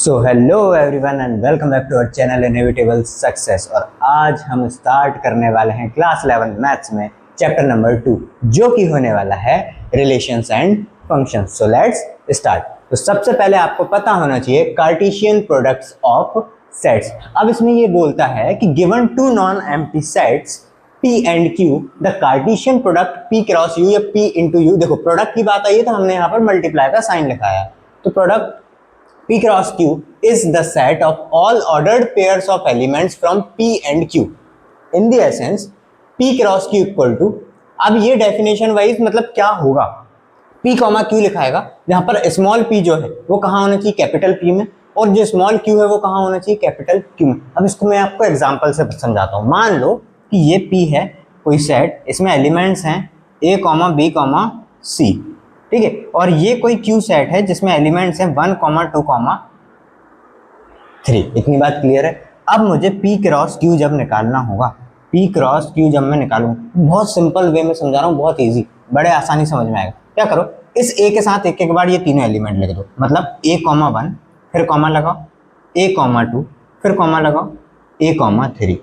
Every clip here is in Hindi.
So hello everyone and welcome back to our channel inevitable success. और आज हम स्टार्ट करने वाले हैं क्लास 11 मैथ्स में चैप्टर नंबर 2 जो कि होने वाला है relations and functions. So let's start. तो सबसे पहले आपको पता होना चाहिए कार्टेशियन प्रोडक्ट्स ऑफ सेट्स। अब इसमें ये बोलता है कि given two non empty sets P and Q the cartesian product P cross U या P इंटू यू। देखो प्रोडक्ट की बात आई है तो हमने यहाँ पर मल्टीप्लाई का साइन लिखा है। तो product P cross Q is the set of all ordered pairs of elements from P and Q. In the essence, P cross Q equal to, अब ये डेफिनेशन वाइज मतलब क्या होगा, P कॉमा Q लिखाएगा जहां पर स्मॉल p जो है वो कहाँ होना चाहिए, कैपिटल P में, और जो स्मॉल q है वो कहाँ होना चाहिए, कैपिटल Q में। अब इसको मैं आपको एग्जांपल से समझाता हूँ। मान लो कि ये P है कोई सेट, इसमें एलिमेंट्स हैं a comma b comma c, ठीक है, और ये कोई Q सेट है जिसमें एलिमेंट्स हैं 1, 2, 3। इतनी बात क्लियर है। अब मुझे P क्रॉस Q जब निकालना होगा, P क्रॉस Q जब मैं निकालूंगा, बहुत सिंपल वे में समझा रहा हूँ, बहुत इजी, बड़े आसानी समझ में आएगा। क्या करो, इस A के साथ एक एक बार ये तीनों एलिमेंट लिख दो, मतलब A कॉमा 1, फिर कॉमा लगाओ, A कॉमा 2, फिर कॉमा लगाओ, A कॉमा 3।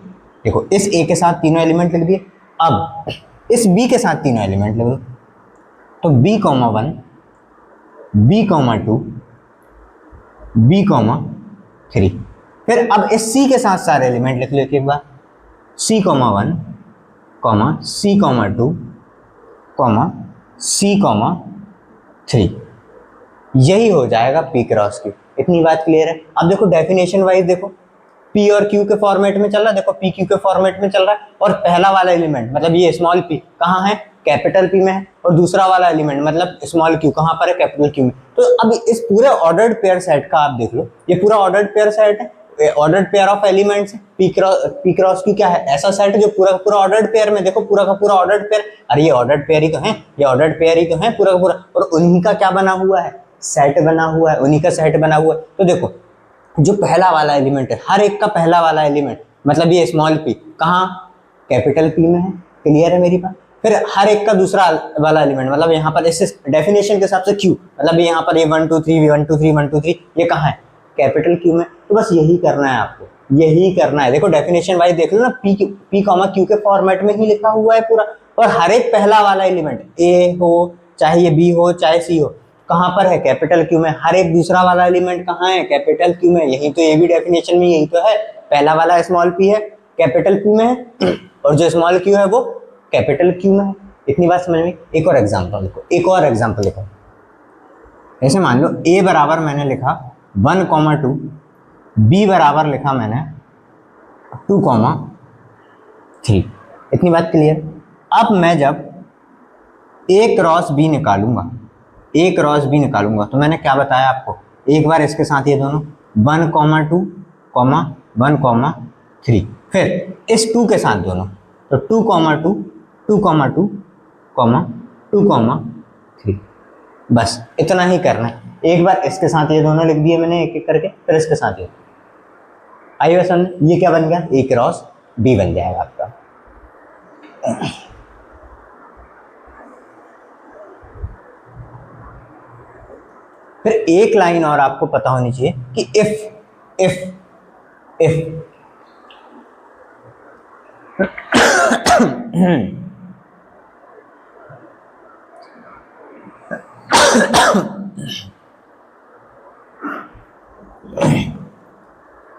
देखो इस A के साथ तीनों एलिमेंट लिख दिए। अब इस B के साथ तीनों एलिमेंट लिख दो, तो b comma 1, b comma 2, b comma 3। फिर अब इस c के साथ सारे एलिमेंट लिख लो एक बार, c comma 1, comma c comma 2, comma c comma 3। यही हो जाएगा p क्रॉस q। इतनी बात क्लियर है। अब देखो डेफिनेशन वाइज देखो, p और q के फॉर्मेट में चल रहा है, देखो p q के फॉर्मेट में चल रहा है, और पहला वाला एलिमेंट मतलब ये स्मॉल p कहाँ है, कैपिटल P में है, और दूसरा वाला एलिमेंट मतलब स्मॉल q कहाँ पर है, कैपिटल Q में। तो अब इस पूरे ऑर्डर्ड पेयर सेट का आप देख लो, ये पूरा ऑर्डर्ड पेयर सेट है, ऑर्डर्ड पेयर ऑफ एलिमेंट्स है। P क्रॉस Q क्या है, ऐसा सेट जो पूरा का पूरा ऑर्डर्ड पेयर में, देखो पूरा का पूरा ऑर्डर्ड पेयर, अरे ये ऑर्डर्ड पेयर ही तो है, ये ऑर्डर्ड पेयर ही तो है पूरा का पूरा, और उन्हीं का क्या बना हुआ है, सेट बना हुआ है, उन्हीं का सेट बना हुआ है। तो देखो जो पहला वाला एलिमेंट है, हर एक का पहला वाला एलिमेंट मतलब ये स्मॉल p कहाँ, कैपिटल P में है। क्लियर है मेरी बात। फिर हर एक का दूसरा वाला एलिमेंट मतलब यहाँ पर इस डेफिनेशन के हिसाब से Q, मतलब यहाँ पर ये 1 2 3 1 2 3 1 2 3 ये कहाँ है, कैपिटल Q में। तो बस यही करना है आपको, यही करना है। देखो डेफिनेशन वाइज देख लो ना, P कॉमा Q के फॉर्मेट में ही लिखा हुआ है पूरा, और हर एक पहला वाला एलिमेंट A हो चाहे ये B हो चाहे C हो, कहाँ पर है, कैपिटल Q में। हर एक दूसरा वाला एलिमेंट कहाँ है, कैपिटल Q में। यही तो, ये भी डेफिनेशन में यही तो है, पहला वाला स्मॉल p है, कैपिटल Q में है, और जो स्मॉल q है वो कैपिटल Q में है। इतनी बात समझ में। एक और एग्जांपल देखो, एक और एग्जांपल देखो। ऐसे मान लो a बराबर मैंने लिखा 1, 2, b बराबर लिखा मैंने 2, 3। इतनी बात क्लियर। अब मैं जब a क्रॉस b निकालूंगा, a क्रॉस b निकालूंगा, तो मैंने क्या बताया आपको, एक बार इसके साथ ये दोनों 1, 2, 1, 3, फिर इस 2 के साथ दोनों, तो 2, 2, 2, 2, 2, 3। बस इतना ही करना है। एक बार इसके साथ ये दोनों लिख दिए मैंने एक एक करके, फिर इसके साथ ये, आइए समझ, ये क्या बन गया, a क्रॉस b बन जाएगा आपका। फिर एक लाइन और आपको पता होनी चाहिए कि इफ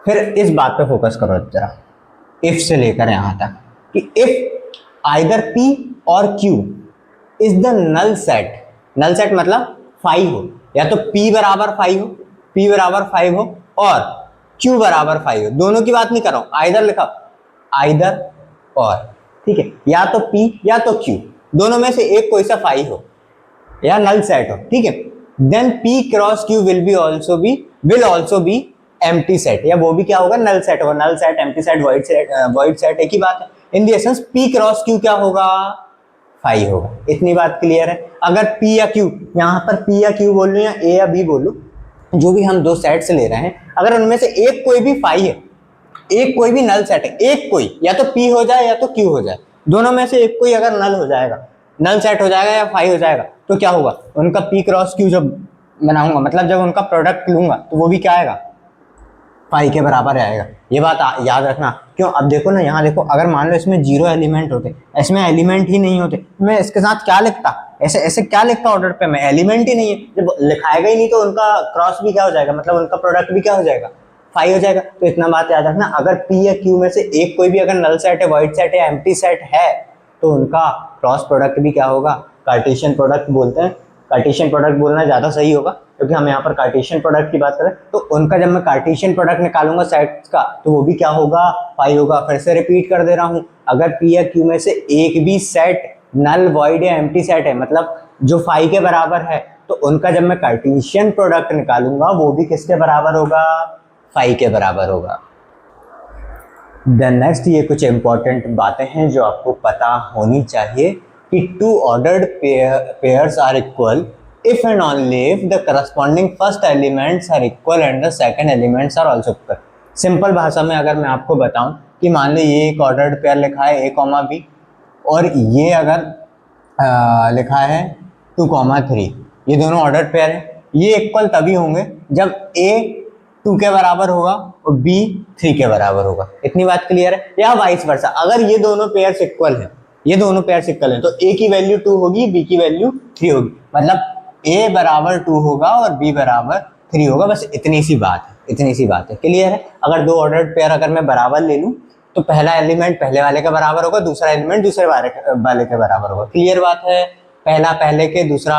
फिर इस बात पे फोकस करो जरा, इफ से लेकर यहां तक कि इफ आइदर P और Q is the null set, null set मतलब 5 हो, या तो P बराबर 5 हो, P बराबर 5 हो, और Q बराबर 5 हो। दोनों की बात नहीं कर रहा हूं, आइदर लिखा, आइदर और, ठीक है, या तो P या तो Q, दोनों में से एक कोई सा 5 हो या नल सेट हो, ठीक है, then P cross Q will also be empty set, या वो भी क्या होगा, नल सेट होगा। Null set, empty set, void set एक ही बात है। In the essence P cross Q क्या होगा, 5 होगा। इतनी बात क्लियर है। अगर P या Q, यहाँ पर P या Q बोल लो या A या B बोल लो, जो भी हम दो सेट से ले रहे हैं, अगर उनमें से एक कोई भी 5 है, एक कोई भी नल सेट है, एक कोई, या तो P हो जाए या तो Q हो जाए, दोनों में से एक कोई अगर नल हो जाएगा, नल सेट हो जाएगा या 5 हो जाएगा, तो क्या होगा, उनका P क्रॉस Q जब बनाऊंगा, मतलब जब उनका प्रोडक्ट लूंगा, तो वो भी क्या आएगा, फाई के बराबर आएगा। ये बात याद रखना। क्यों? अब देखो ना, यहाँ देखो, अगर मान लो इसमें 0 एलिमेंट होते, इसमें एलिमेंट ही नहीं होते, मैं इसके साथ क्या लिखता, ऐसे ऐसे क्या लिखता ऑर्डर पे, में एलिमेंट ही नहीं है, जब लिखाएगा ही नहीं तो उनका क्रॉस भी क्या हो जाएगा, मतलब उनका प्रोडक्ट भी क्या हो जाएगा, फाई हो जाएगा। तो इतना बात याद रखना, अगर पी या क्यू में से एक कोई भी अगर नल सेट है, वाइड सेट है, एम्प्टी सेट है, तो उनका क्रॉस प्रोडक्ट भी क्या होगा, कार्टेशियन प्रोडक्ट बोलते हैं। कार्टेशियन प्रोडक्ट बोलना ज्यादा सही होगा, क्योंकि हम यहाँ पर कार्टेशियन प्रोडक्ट की बात करें, तो उनका जब मैं कार्टेशियन प्रोडक्ट निकालूंगा सेट्स का, तो वो भी क्या होगा, फाई होगा। फिर से रिपीट कर दे रहा हूँ, अगर पी या क्यू में से एक भी सेट नल, वॉइड या एम्प्टी सेट है, मतलब जो फाई के बराबर है, तो उनका जब मैं कार्टेशियन प्रोडक्ट निकालूंगा वो भी किसके बराबर होगा, फाई के बराबर होगा। देन नेक्स्ट, ये कुछ इंपॉर्टेंट बातें हैं जो आपको पता होनी चाहिए कि two ordered pairs are equal if and only if the corresponding first elements are equal and the second elements are also equal। Simple भाषा में अगर मैं आपको बताऊं कि मान लो ये एक ऑर्डर्ड पेयर लिखा है a, b, और ये अगर लिखा है 2, 3, ये दोनों ऑर्डर्ड पेयर है, ये इक्वल तभी होंगे जब a 2 के बराबर होगा और b 3 के बराबर होगा। इतनी बात क्लियर है? या वाइस वर्सा, अगर ये दोनों पेयर्स इक्वल है, ये दोनों पेयर्स इक्वल है, तो a की वैल्यू 2 होगी, b की वैल्यू 3 होगी, मतलब a बराबर 2 होगा और b बराबर 3 होगा। बस इतनी सी बात है, इतनी सी बात है। क्लियर है? अगर दो ऑर्डर्ड पेयर अगर मैं बराबर ले लूं, तो पहला एलिमेंट पहले वाले के बराबर होगा, दूसरा एलिमेंट दूसरे वाले के बराबर होगा। क्लियर बात है? पहला पहले के, दूसरा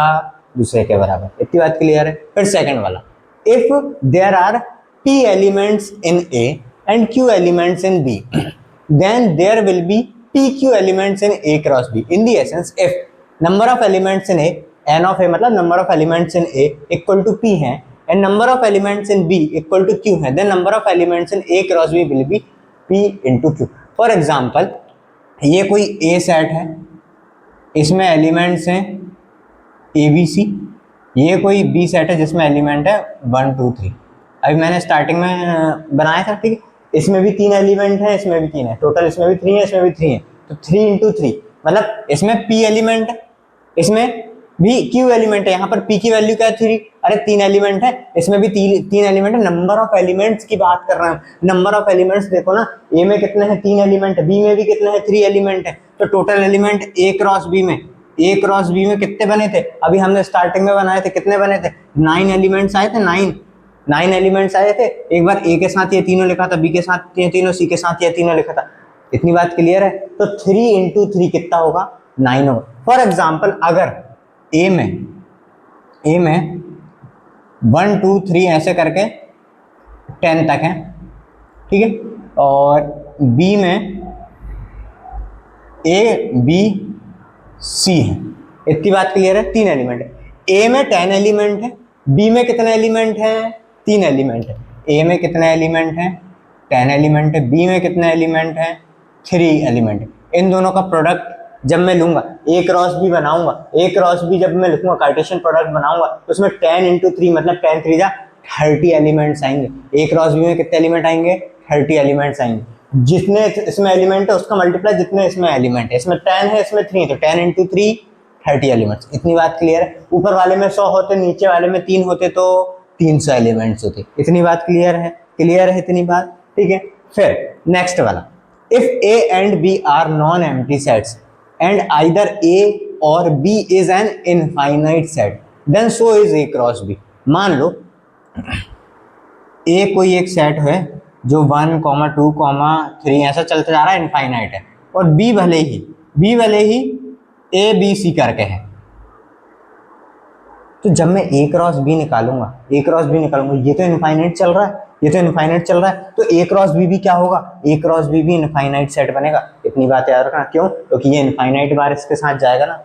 दूसरे के बराबर। इतनी बात क्लियर है? फिर सेकंड वाला, if there are p elements in a and q elements in b, then there will be pq elements in a cross b। in the essence, if number of elements in a, n of a मतलब number of elements in a equal to p है, and number of elements in b equal to q है, then number of elements in a cross b will be p into q। for example, ये कोई a सेट है, इसमें एलिमेंट्स हैं ए बी सी, ये कोई बी सेट है जिसमें एलिमेंट है 1 2 3। अभी मैंने स्टार्टिंग में बनाया था, ठीक है, इसमें भी 3 एलिमेंट है, इसमें भी 3 है, टोटल इसमें भी 3 है, इसमें भी 3 है, तो 3 इंटू 3 मतलब इसमें p एलिमेंट है, इसमें भी q एलिमेंट है। यहाँ पर p की वैल्यू क्या है, 3। अरे 3 एलिमेंट है, इसमें भी 3 एलिमेंट है। नंबर ऑफ एलिमेंट्स की बात कर रहे हैं, नंबर ऑफ एलिमेंट्स देखो ना, a में कितने हैं, 3 एलिमेंट है, b में भी कितने हैं, 3 एलिमेंट है, तो total element a cross b में कितने बने थे, अभी हमने स्टार्टिंग में बनाए थे, कितने बने थे, 9 एलिमेंट्स आए थे, 9 एलिमेंट्स आए थे। एक बार ए के साथ ये तीनों लिखा था, बी के साथ ये तीनों, सी के साथ ये तीनों लिखा था। इतनी बात क्लियर है? तो 3 इंटू 3 कितना होगा, 9 होगा। फॉर एग्जाम्पल, अगर ए में 1 2 3 ऐसे करके 10 तक है, ठीक है, और बी में ए बी सी है। इतनी बात क्लियर है? 3 एलिमेंट है, ए में 10 एलिमेंट है, बी में कितने एलिमेंट है, 3 एलिमेंट है। ए में कितने एलिमेंट है, 10 एलिमेंट है, बी में कितने एलिमेंट है, 3 एलिमेंट है। इन दोनों का प्रोडक्ट जब मैं लूंगा, ए क्रॉस बी बनाऊंगा, ए क्रॉस बी जब मैं लिखूंगा, कार्टेशियन प्रोडक्ट बनाऊंगा, तो उसमें 10 इंटू 3 मतलब 10 3 जा 30 एलिमेंट्स आएंगे। ए क्रॉस बी में कितने एलिमेंट आएंगे, 30 एलिमेंट्स आएंगे। जितने इसमें एलिमेंट है उसका मल्टीप्लाई जितने इसमें एलिमेंट है, इसमें 10 है, इसमें 3, तो 10 इंटू 3 30 एलिमेंट्स। इतनी बात क्लियर है? ऊपर वाले में 100 होते, नीचे वाले में 3 होते, तो 300 एलिमेंट्स होते। इतनी बात क्लियर है? क्लियर है इतनी बात? ठीक है। फिर नेक्स्ट वाला, if A and B are non empty sets and either A or B is an infinite set, then so is A cross B. मान लो ए कोई एक सेट है जो 1 2 3 ऐसा चलते जा रहा है, इनफाइनाइट है, और बी भले ही ए बी सी करके है, तो जब मैं ए क्रॉस बी निकालूंगा, ये तो इनफाइनाइट चल रहा है, तो ए क्रॉस बी भी क्या होगा, ए क्रॉस बी भी इनफाइनाइट सेट बनेगा। इतनी बात याद रखना। क्यों? क्योंकि ये इनफाइनाइट बार इसके साथ जाएगा ना,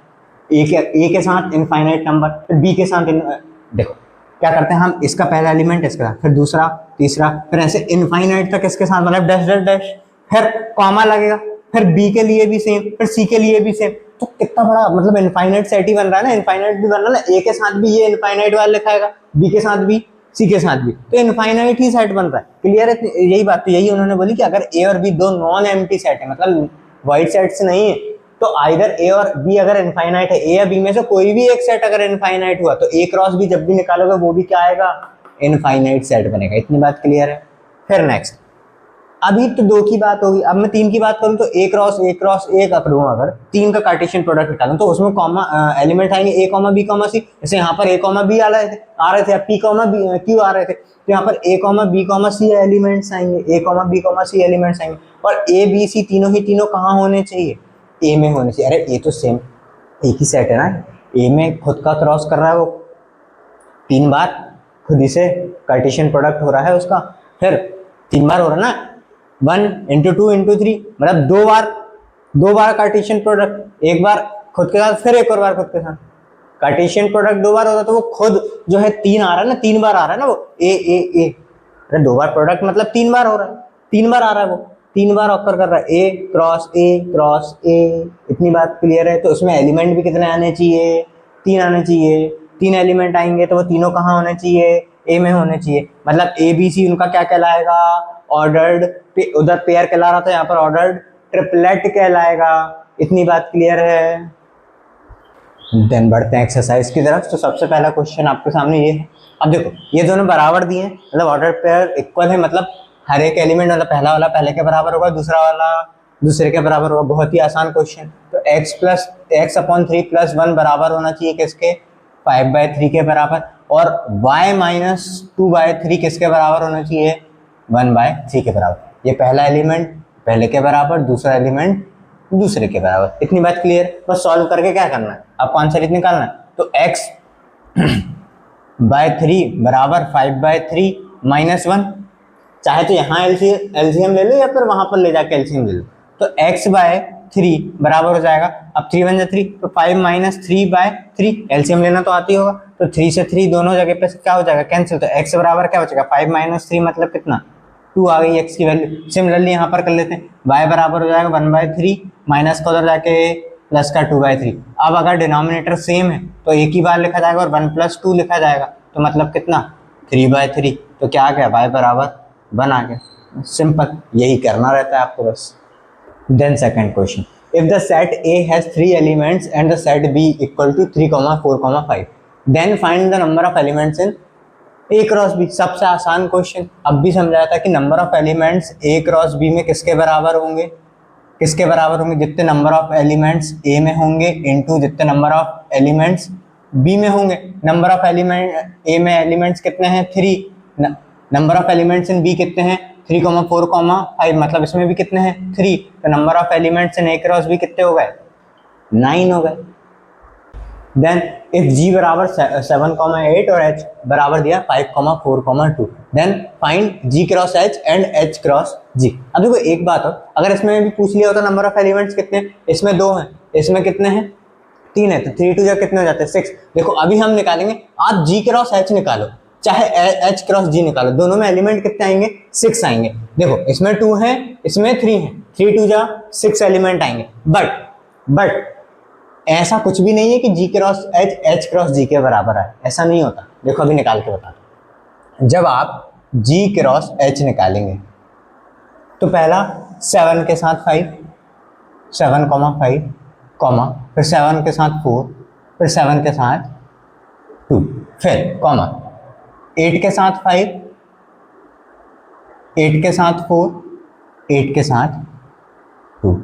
ए के साथ इनफाइनाइट नंबर, फिर बी के साथ देखो क्या करते हैं हम, इसका पहला एलिमेंट इसके साथ, फिर दूसरा, तीसरा, फिर ऐसे इनफाइनाइट तक इसके साथ, मतलब डैश डैश डैश, फिर कॉमा लगेगा, फिर बी के लिए भी सेम, फिर सी के लिए भी सेम। तो कितना बड़ा मतलब इनफाइनाइट सेट ही बन रहा है ना, इनफाइनाइट भी बन रहा है ना, ए के साथ भी ये इनफाइनाइट वाला लिखाएगा, बी के साथ भी, सी के साथ भी, तो इनफाइनाइट ही सेट बन रहा है। क्लियर है? यही बात, तो यही उन्होंने बोली कि अगर ए और बी दो नॉन एम्प्टी सेट है, मतलब वाइड सेट्स नहीं है, तो आइदर ए और बी अगर इनफाइनाइट है, ए या बी में से कोई भी एक सेट अगर इनफाइनाइट हुआ, तो ए क्रॉस बी जब भी निकालोगे वो भी क्या आएगा, इनफाइनाइट सेट बनेगा। इतनी बात क्लियर है? फिर नेक्स्ट, अभी तो 2 की बात होगी, अब मैं 3 की बात करूं तो ए क्रॉस ए पकड़ूं, अगर 3 का कार्टेशियन प्रोडक्ट निकालूं तो उसमें कॉमा एलिमेंट आएंगे ए कॉमा बी कॉमा सी। जैसे यहाँ पर ए कॉमा बी आ रहे थे, अब पी कॉमा बी क्यू आ रहे थे, तो यहाँ पर ए कॉमा बी कॉमा सी एलिमेंट्स आएंगे, ए कॉमा बी कॉमा सी एलिमेंट्स आएंगे। और ए बी सी तीनों कहाँ होने चाहिए, ए में होने चाहिए। अरे ए तो सेम एक ही सेट है ना, ए में खुद का क्रॉस कर रहा है वो 3 बार, खुद ही से कार्टेशियन प्रोडक्ट हो रहा है उसका, फिर 3 बार हो रहा है ना, 1 इंटू 2 इंटू 3, मतलब 2 बार कार्टेशियन प्रोडक्ट, एक बार खुद के साथ फिर एक और बार खुद के साथ। कार्टेशियन प्रोडक्ट 2 बार होता तो वो खुद जो है 3 आ रहा है ना, 3 बार आ रहा है ना वो ए। अरे 2 बार प्रोडक्ट मतलब 3 बार हो रहा है, 3 बार आ रहा है वो, 3 बार ऑकर कर रहा है, ए क्रॉस ए। इतनी बात क्लियर है। तो उसमें एलिमेंट भी कितने आने चाहिए, 3 आने चाहिए। 3 एलिमेंट आएंगे तो वो तीनों कहाँ होने चाहिए, ए में होने चाहिए। मतलब ए बी सी उनका क्या कहलाएगा, ऑर्डर्ड, उधर पेयर कहला रहा था, यहाँ पर ऑर्डर्ड ट्रिपलेट कहलाएगा। इतनी बात क्लियर है। देन बढ़ते हैं एक्सरसाइज की तरफ। तो सबसे पहला क्वेश्चन आपके सामने ये है। अब देखो ये दोनों बराबर दिए हैं, मतलब ऑर्डर पेयर इक्वल है, मतलब हर एक एलिमेंट, मतलब पहला वाला पहले के बराबर होगा, दूसरा वाला दूसरे के बराबर होगा। बहुत ही आसान क्वेश्चन। तो x/3 + 1 बराबर होना चाहिए किसके, 5/3 के बराबर। और y-2/3 किसके बराबर होना चाहिए, 1/3 के बराबर। ये पहला एलिमेंट पहले के बराबर, दूसरा एलिमेंट दूसरे के बराबर। इतनी बात क्लियर। बस सॉल्व करके क्या करना है, आपको आंसर निकालना है। तो x/3 बराबर 5/3 - 1। चाहे तो यहाँ एलसीएम ले लो या फिर वहां पर ले जाके एलसीएम ले लो। तो x/3 बराबर हो जाएगा, अब 3 × 3 तो 5 - 3/3। एलसीएम लेना तो आती होगा, तो 3 से 3 दोनों जगह पे क्या हो जाएगा, कैंसिल। तो x बराबर क्या बचेगा, 5 - 3 मतलब कितना, 2 आ गई x की वैल्यू। सिमिलरली यहाँ पर कर लेते हैं, y बराबर हो जाएगा 1/3 माइनस का उधर जाके प्लस का 2/3। अब अगर डिनोमिनेटर सेम है तो एक ही बार लिखा जाएगा और 1 + 2 लिखा जाएगा, तो मतलब कितना 3/3। तो क्या आ गया, y बराबर 1 आ गया। सिंपल, यही करना रहता है आपको बस। Then second question, if the set A has 3 elements and the set B equal to 3, 4, 5, then find the number of elements in A cross B। सबसे आसान क्वेश्चन। अब भी समझाया था कि number of elements A cross B में किसके बराबर होंगे, किसके बराबर होंगे, जितने नंबर ऑफ एलिमेंट्स A में होंगे इनटू जितने नंबर ऑफ एलिमेंट्स B में होंगे। नंबर ऑफ एलिमेंट A में एलिमेंट्स कितने हैं, 3। Number of elements in B कितने हैं, 3, 4, 5, मतलब इसमें भी कितने हैं, 3। तो number of elements in A cross B कितने हो गए, 9 हो गए। देन इफ G बराबर 7, 8 और H बराबर दिया 5, 4, 2, then find G cross H and H cross G। अब देखो एक बात हो, अगर इसमें भी पूछ लिया होता नंबर ऑफ एलिमेंट्स कितने, इसमें 2 हैं, इसमें कितने हैं, 3 है, तो 3 2 जा कितने हो जाते हैं, 6। देखो अभी हम निकालेंगे, आप G क्रॉस H निकालो चाहे H क्रॉस G निकालो, दोनों में एलिमेंट कितने आएंगे, 6 आएंगे। देखो इसमें 2 है, इसमें 3 है, 3 2 जा 6 एलिमेंट आएंगे। बट ऐसा कुछ भी नहीं है कि G cross H cross G के बराबर है, ऐसा नहीं होता। देखो अभी निकाल के बताता हूं। जब आप G क्रॉस H निकालेंगे तो पहला 7 के साथ 5, 7, 5, फिर 7 के साथ 4, फिर 7 के साथ 2, फिर कॉमा 8 के साथ 5, 8 के साथ 4, 8 के साथ 2।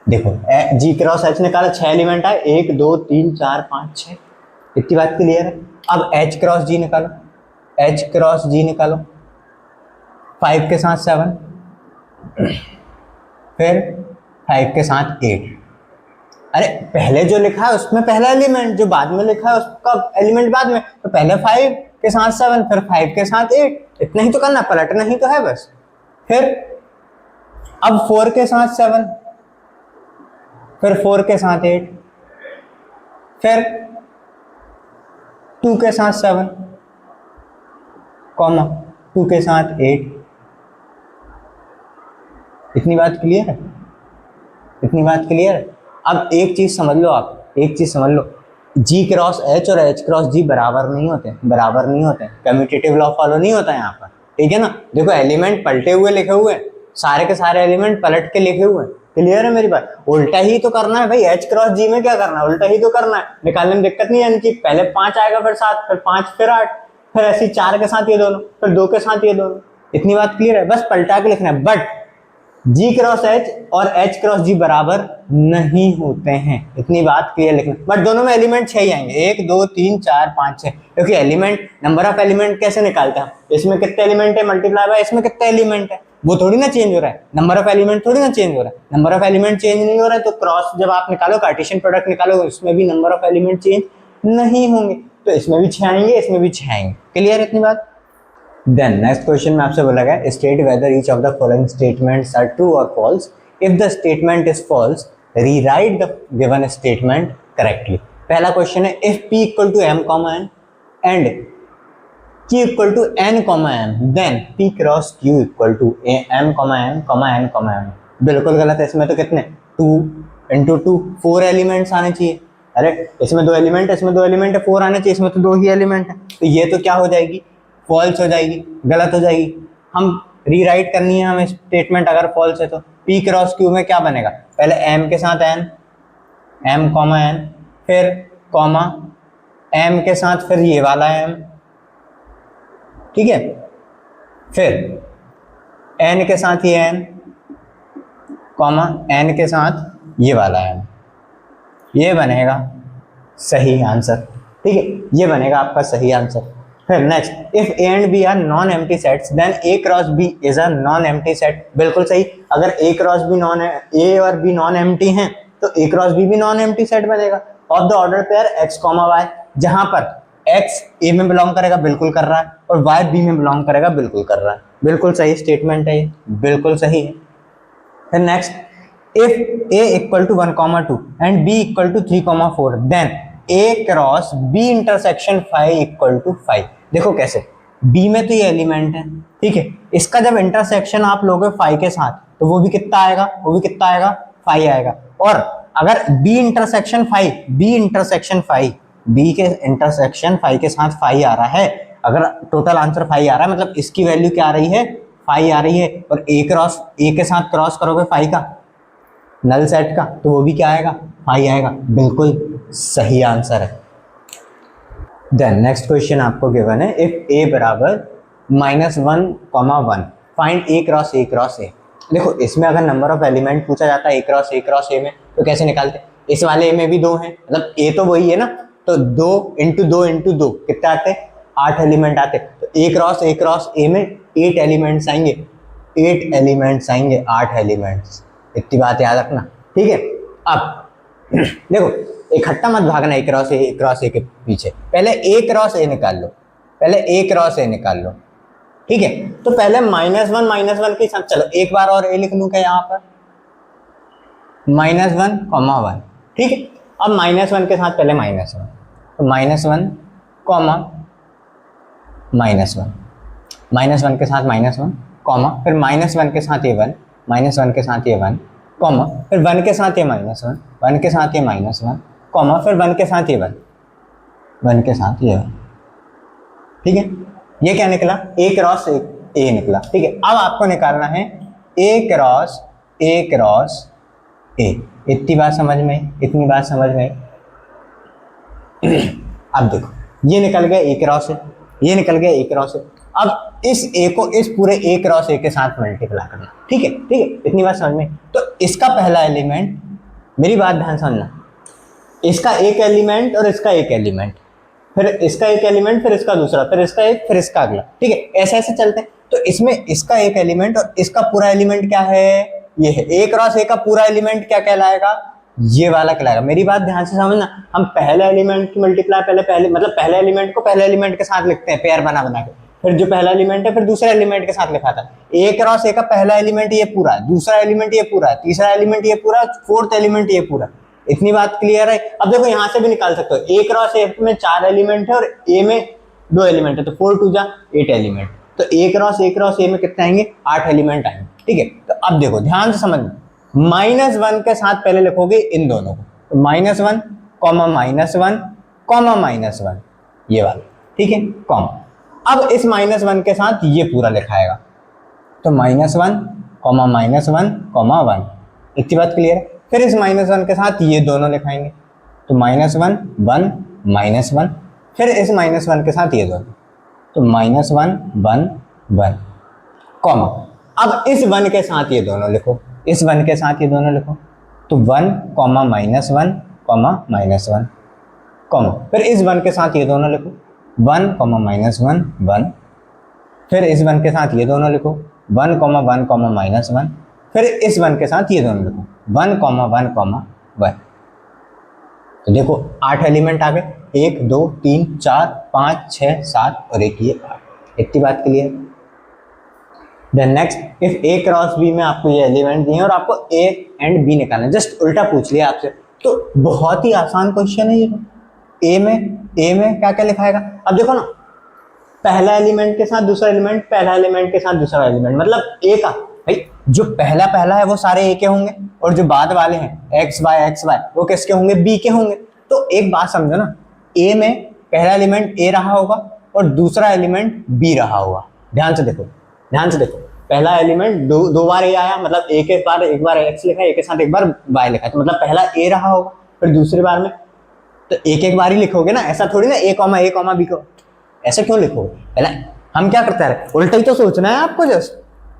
देखो G क्रॉस H निकाला, 6 एलिमेंट आए, 1 2 3 4 5 6। इतनी बात क्लियर है। अब H क्रॉस G निकालो, H क्रॉस G निकालो, 5 के साथ 7, फिर 5 के साथ 8। अरे पहले जो लिखा है उसमें पहला एलिमेंट, जो बाद में लिखा है उसका एलिमेंट बाद में। तो पहले 5 के साथ 7, फिर 5 के साथ 8। इतना ही तो करना, पलटना ही तो है बस। फिर अब 4 के साथ 7, फिर 4 के साथ 8, फिर 2 के साथ 7, कॉमा 2 के साथ 8। इतनी बात क्लियर है, इतनी बात क्लियर है। अब एक चीज समझ लो, आप एक चीज समझ लो, G क्रॉस H और H क्रॉस G बराबर नहीं होते, बराबर नहीं होते। कम्यूटेटिव लॉ फॉलो नहीं होता यहाँ पर, ठीक है ना। देखो एलिमेंट पलटे हुए लिखे हुए हैं, सारे के सारे एलिमेंट पलट के लिखे हुए हैं। क्लियर है मेरी बात। उल्टा ही तो करना है भाई, H क्रॉस G में क्या करना है, उल्टा ही तो करना है। निकालने में दिक्कत नहीं है, यानी कि पहले 5 आएगा, फिर 7, फिर 5, फिर 8, फिर ऐसे 4 के साथ ये दोनों, फिर 2 के साथ ये दोनों। इतनी बात क्लियर है, बस पलटा के लिखना है। बट G क्रॉस H और H क्रॉस G बराबर नहीं होते हैं, इतनी बात क्लियर लिखना। बट दोनों में एलिमेंट 6 ही आएंगे, 1 2 3 4 5 6, क्योंकि एलिमेंट नंबर ऑफ एलिमेंट कैसे निकालते हैं, इसमें कितने एलिमेंट है मल्टीप्लाई बाय इसमें कितने एलिमेंट है, वो थोड़ी ना चेंज हो रहा है, नंबर ऑफ एलिमेंट थोड़ी ना चेंज हो रहा है। नंबर ऑफ एलिमेंट चेंज नहीं हो रहा है तो क्रॉस जब आप निकालो, कार्टेशियन प्रोडक्ट निकालो, इसमें भी नंबर ऑफ एलिमेंट चेंज नहीं होंगे, तो इसमें भी 6 आएंगे, इसमें भी 6 आएंगे। क्लियर इतनी बात। देन नेक्स्ट क्वेश्चन में आपसे बोला गया state whether each of the following statements are true or false. If the statement is false rewrite the given statement correctly. पहला क्वेश्चन है if p equal to m comma n and q equal to n comma m then p cross q equal to m comma n comma n comma m। बिल्कुल गलत है, इसमें तो कितने 2 इंटू 2 4 एलिमेंट्स आने चाहिए। अरे इसमें 2 एलिमेंट है, इसमें 2 एलिमेंट है, 4 आने चाहिए, इसमें तो 2 ही एलिमेंट है, तो ये तो क्या हो जाएगी फॉल्स हो जाएगी, गलत हो जाएगी। हम रीराइट करनी है हमें स्टेटमेंट, अगर फॉल्स है तो p क्रॉस q में क्या बनेगा, पहले m के साथ n, m कॉमा n, फिर कॉमा m के साथ फिर ये वाला m, ठीक है, फिर n के साथ ये n, कॉमा n के साथ ये वाला m, ये बनेगा सही आंसर। ठीक है, ये बनेगा आपका सही आंसर। फिर next if a and b are non empty sets then a cross b is a non empty set. बिल्कुल सही, अगर a क्रॉस b नॉन है, a और b नॉन एम्प्टी हैं तो a क्रॉस b भी नॉन एम्प्टी सेट बनेगा। Of the order pair x comma y, जहां पर x a में बिलोंग करेगा बिल्कुल कर रहा है और y b में बिलोंग करेगा बिल्कुल कर रहा है, बिल्कुल सही स्टेटमेंट है ये, बिल्कुल सही है। फिर next if a equal to 1 comma 2 and b equal to 3 comma 4 then a cross b intersection 5 equal to 5। देखो कैसे, b में तो ये एलिमेंट है, ठीक है, इसका जब इंटरसेक्शन आप लोगे 5 के साथ तो वो भी कितना आएगा, वो भी कितना आएगा 5 आएगा। और अगर b intersection 5, b intersection 5, b के इंटरसेक्शन 5 के साथ 5 आ रहा है, अगर टोटल आंसर 5 आ रहा है मतलब इसकी वैल्यू क्या आ रही है 5 आ रही है, और a क्रॉस a के साथ क्रॉस करोगे 5 का नल सेट का तो वो भी क्या आएगा 5 आएगा, बिल्कुल सही आंसर है। देन नेक्स्ट क्वेश्चन आपको गिवन है इफ a बराबर -1,1 फाइंड a क्रॉस a। देखो इसमें अगर नंबर ऑफ एलिमेंट पूछा जाता है a क्रॉस a में तो कैसे निकालते, इस वाले a में भी 2 हैं, मतलब a तो वही है ना, तो 2 इंटू 2 इंटू 2 कितने आते, 8 एलिमेंट आते, तो a क्रॉस a में 8 एलिमेंट्स आएंगे, 8 एलिमेंट्स आएंगे, 8 एलिमेंट्स, इतनी बात याद रखना। ठीक है, अब देखो इकट्ठा मत भागना a क्रॉस a के पीछे, पहले a क्रॉस a निकाल लो, पहले a क्रॉस a निकाल लो। ठीक है, तो पहले -1 के साथ चलो एक बार और a लिख लूं क्या यहाँ पर, -1,1। ठीक है, अब -1 के साथ पहले -1, तो -1, -1 के साथ -1, कॉमा फिर -1 के साथ ये 1, -1 के साथ ये 1, कॉमा फिर 1 के साथ ये -1, 1 के साथ ये -1, कॉमा फिर 1 के साथ ये 1, 1 के साथ ये 1। ठीक है, ये क्या निकला a क्रॉस a निकला। ठीक है, अब आपको निकालना है a क्रॉस a। इतनी बात समझ में, इतनी बात समझ में। अब देखो ये निकल गया a क्रॉस a, ये निकल गया a क्रॉस a। अब इस a को इस पूरे a क्रॉस a के साथ मल्टीप्लाई करना। ठीक है, ठीक है, इतनी बात समझ में। तो इसका पहला एलिमेंट, मेरी बात ध्यान समझना, इसका एक एलिमेंट और इसका एक एलिमेंट, फिर इसका एक एलिमेंट, फिर इसका दूसरा, फिर इसका एक, फिर इसका अगला। ठीक है, ऐसे ऐसे चलते हैं। तो इसमें इसका एक एलिमेंट और इसका पूरा एलिमेंट क्या है, ये है। a क्रॉस a का पूरा एलिमेंट क्या कहलाएगा, ये वाला कहलाएगा। मेरी बात ध्यान से समझना, हम पहले एलिमेंट की मल्टीप्लाई मतलब पहले एलिमेंट को पहले एलिमेंट के साथ लिखते हैं पेयर बना बना के, फिर जो पहला एलिमेंट है फिर दूसरे एलिमेंट के साथ लिखा था। a क्रॉस a का पहला एलिमेंट ये पूरा, दूसरा एलिमेंट ये पूरा, तीसरा एलिमेंट ये पूरा, फोर्थ एलिमेंट ये पूरा। इतनी बात क्लियर है। अब देखो यहां से भी निकाल सकते हो, a क्रॉस a में 4 एलिमेंट है और a में 2 एलिमेंट है, तो 4 2 जा 8 एलिमेंट, तो a क्रॉस a में कितने आएंगे, 8 एलिमेंट आएंगे। ठीक है, तो अब देखो ध्यान से समझना, -1 के साथ पहले लिखोगे इन दोनों को, तो -1, -1, ये वाला। ठीक है, कॉमा। अब इस -1 के साथ ये पूरा लिखाएगा, तो -1, -1, 1। इतनी बात क्लियर है। फिर इस -1 के साथ ये दोनों लिखाएंगे, तो -1, 1, -1, फिर इस -1 के साथ ये दोनों, तो -1, 1, 1। कॉमा। अब इस 1 के साथ ये दोनों लिखो, इस 1 के साथ ये दोनों लिखो, तो 1 कॉमा -1 कॉमा -1 कॉमा, फिर इस 1 के साथ ये दोनों लिखो 1 कॉमा -1 1, फिर इस 1 के साथ ये दोनों लिखो 1 कॉमा 1 कॉमा -1, फिर इस 1 के साथ ये दोनों लिखो 1 कॉमा 1 कॉमा 1। तो देखो 8 एलिमेंट आ गए, 1 2 3 4 5 6 7 और एक ये 8। इतनी बात clear. Then next, if A cross B में आपको ये एलिमेंट दिए और आपको ए एंड बी निकालना है, जस्ट उल्टा पूछ लिया आपसे, तो बहुत ही आसान क्वेश्चन है ये। ए में क्या क्या लिखाएगा, अब देखो ना, पहला एलिमेंट के साथ दूसरा एलिमेंट, पहला एलिमेंट के साथ दूसरा एलिमेंट, मतलब ए का भाई जो पहला पहला है वो सारे ए के होंगे, और जो बाद वाले हैं एक्स वाई वो किसके होंगे, बी के होंगे। तो एक बात समझो ना, ए में पहला एलिमेंट ए रहा होगा और दूसरा एलिमेंट बी रहा होगा। ध्यान से देखो, पहला एलिमेंट दो बार ए आया, मतलब एक बार एक्स लिखा है, एक के साथ एक बार वाई लिखा है, तो मतलब पहला ए रहा होगा, फिर दूसरी बार में तो एक बार ही लिखोगे ना, ऐसा थोड़ी ना ए कॉमा बी को ऐसे क्यों लिखोगे। पहले हम क्या करते हैं, उल्टा ही तो सोचना है आपको जस्ट।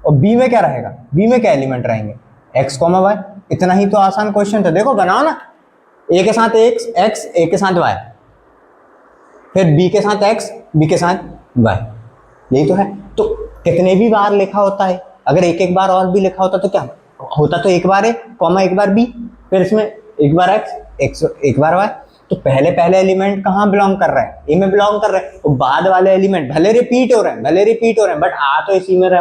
और बी में क्या रहेगा, बी में क्या एलिमेंट रहेंगे, एक्स कॉमा वाई। इतना ही तो आसान क्वेश्चन था, देखो बनाओ ना, ए के साथ एक्स ए के साथ वाई, फिर बी के साथ एक्स बी के साथ वाई, यही तो है। तो कितने भी बार लिखा होता है, अगर एक बार और भी लिखा होता तो क्या होता, तो एक बार ए कॉमा एक बार बी, फिर इसमें एक बार एक्स एक बार वाई। तो पहले एलिमेंट कहाँ बिलोंग कर रहा है, ए में बिलोंग कर रहा है, तो बाद वाले एलिमेंट भले रिपीट हो रहे हैं बट आ तो इसी में रहे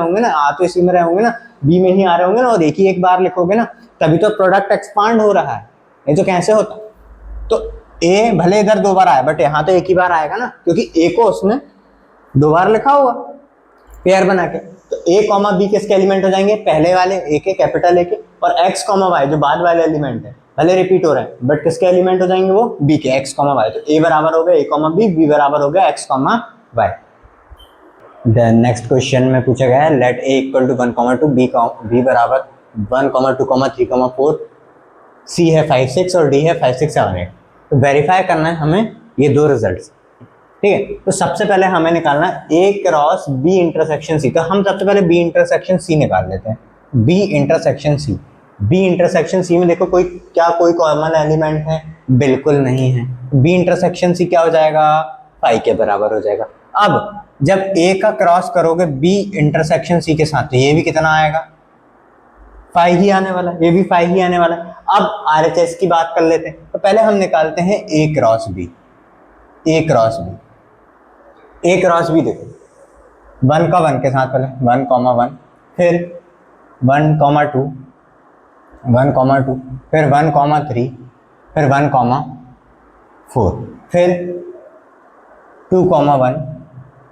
होंगे ना, बी में ही आ रहे होंगे ना, और एक बार लिखोगे ना, तभी तो प्रोडक्ट एक्सपांड हो रहा है, नहीं तो कैसे होता। तो ए भले इधर 2 बार आया बट यहाँ तो एक ही बार आएगा ना, क्योंकि ए को उसने 2 बार लिखा होगा पेयर बना के। तो ए कॉमा बी किसके एलिमेंट हो जाएंगे, पहले वाले ए के कैपिटल ए के, और एक्स कॉमा वाई जो बाद वाले एलिमेंट है भले रिपीट हो रहे हैं बट किसके एलिमेंट हो जाएंगे, वो बी के, एक्स कॉमा वाई। तो ए बराबर हो गया ए कॉमा बी बराबर हो गया x comma y. Then next question में पूछा गया है, let A equal to 1, 2 B बराबर 1, 2, 3, 4, सी है 5, 6 और डी है 5, 6, 7, 8। तो वेरीफाई करना है हमें ये 2 रिजल्ट्स, ठीक है। तो सबसे पहले हमें निकालना है ए क्रॉस बी इंटरसेक्शन सी। तो हम सबसे पहले बी इंटरसेक्शन सी निकाल लेते हैं। बी इंटरसेक्शन सी में देखो कोई कॉमन एलिमेंट है, बिल्कुल नहीं है। बी इंटरसेक्शन सी क्या हो जाएगा, 5 के बराबर हो जाएगा। अब जब ए का क्रॉस करोगे बी इंटरसेक्शन सी के साथ, तो ये भी कितना आएगा, 5 ही आने वाला, ये भी 5 ही आने वाला। अब आरएचएस की बात कर लेते हैं। तो पहले हम निकालते हैं ए क्रॉस बी देखो 1 का 1 के साथ, पहले 1, 1, फिर 1, 2, 1, 2, फिर 1, 3, फिर 1, 4, फिर 2, 1,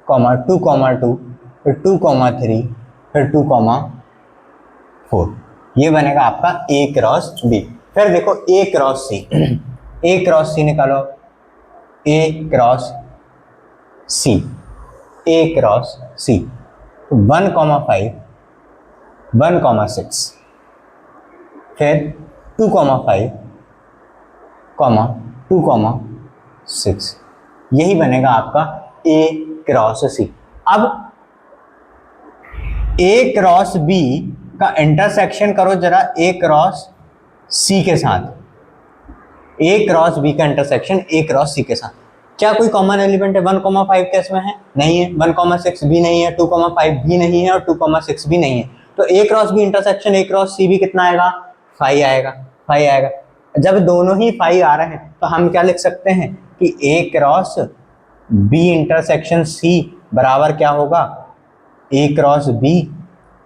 2, 2, फिर 2, 3, फिर 2, 4। ये बनेगा आपका ए क्रॉस बी। फिर देखो ए क्रॉस सी निकालो, ए क्रॉस सी 1, 5, 1, 6, फिर 2, 5, 2, 6। यही बनेगा आपका ए क्रॉस सी। अब ए क्रॉस बी का इंटरसेक्शन करो जरा ए क्रॉस सी के साथ। ए क्रॉस बी का इंटरसेक्शन ए क्रॉस सी के साथ, क्या कोई कॉमन एलिमेंट है? 1,5 क्या इसमें है? नहीं है। 1,6 भी नहीं है, 2,5 भी नहीं है और 2,6 भी नहीं है। तो A cross B intersection A cross C भी कितना आएगा? 5 आएगा। जब दोनों ही 5 आ रहे हैं तो हम क्या लिख सकते हैं कि A cross B intersection C बराबर क्या होगा? A cross B